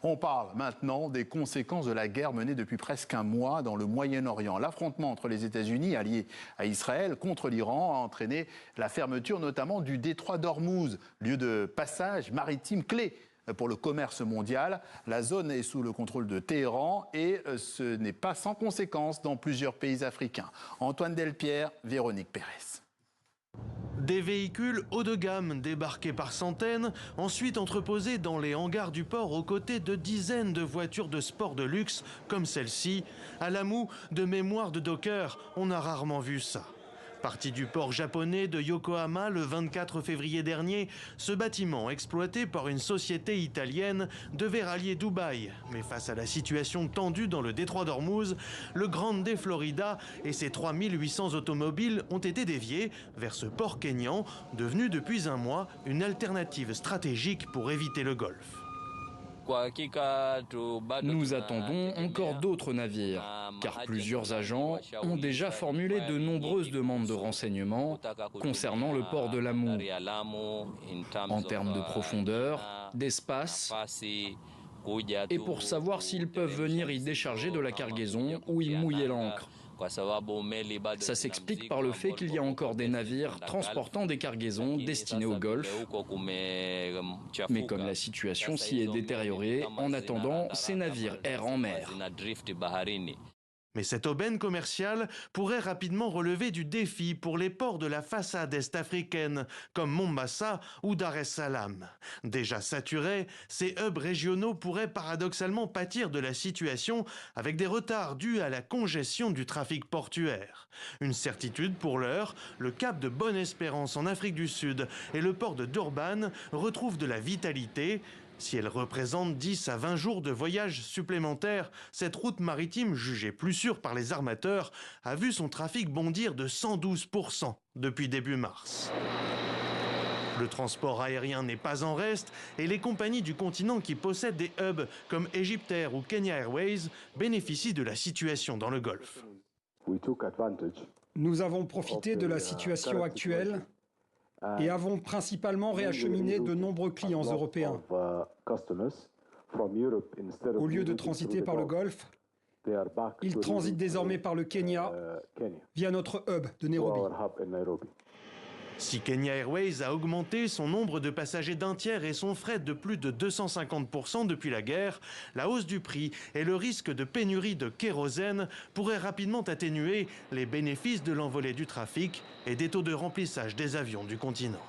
On parle maintenant des conséquences de la guerre menée depuis presque un mois dans le Moyen-Orient. L'affrontement entre les États-Unis, alliés à Israël, contre l'Iran, a entraîné la fermeture notamment du détroit d'Ormuz, lieu de passage maritime clé pour le commerce mondial. La zone est sous le contrôle de Téhéran et ce n'est pas sans conséquences dans plusieurs pays africains. Antoine Delpierre, Véronique Pérez. Des véhicules haut de gamme débarqués par centaines, ensuite entreposés dans les hangars du port aux côtés de dizaines de voitures de sport de luxe comme celle-ci. À la moue de mémoire de docker, on a rarement vu ça. Parti du port japonais de Yokohama le 24 février dernier, ce bâtiment exploité par une société italienne devait rallier Dubaï. Mais face à la situation tendue dans le détroit d'Ormuz, le Grande Florida et ses 3800 automobiles ont été déviés vers ce port kényan, devenu depuis un mois une alternative stratégique pour éviter le Golfe. Nous attendons encore d'autres navires, car plusieurs agents ont déjà formulé de nombreuses demandes de renseignements concernant le port de Lamu, en termes de profondeur, d'espace, et pour savoir s'ils peuvent venir y décharger de la cargaison ou y mouiller l'ancre. Ça s'explique par le fait qu'il y a encore des navires transportant des cargaisons destinées au Golfe. Mais comme la situation s'y est détériorée, en attendant, ces navires errent en mer. Mais cette aubaine commerciale pourrait rapidement relever du défi pour les ports de la façade est-africaine, comme Mombasa ou Dar es Salaam. Déjà saturés, ces hubs régionaux pourraient paradoxalement pâtir de la situation avec des retards dus à la congestion du trafic portuaire. Une certitude pour l'heure, le cap de Bonne-Espérance en Afrique du Sud et le port de Durban retrouvent de la vitalité. Si elle représente 10 à 20 jours de voyage supplémentaires, cette route maritime, jugée plus sûre par les armateurs, a vu son trafic bondir de 112% depuis début mars. Le transport aérien n'est pas en reste et les compagnies du continent qui possèdent des hubs comme Egyptair ou Kenya Airways bénéficient de la situation dans le Golfe. Nous avons profité de la situation actuelle et avons principalement réacheminé de nombreux clients européens. Au lieu de transiter par le Golfe, ils transitent désormais par le Kenya via notre hub de Nairobi. Si Kenya Airways a augmenté son nombre de passagers d'un tiers et son fret de plus de 250% depuis la guerre, la hausse du prix et le risque de pénurie de kérosène pourraient rapidement atténuer les bénéfices de l'envolée du trafic et des taux de remplissage des avions du continent.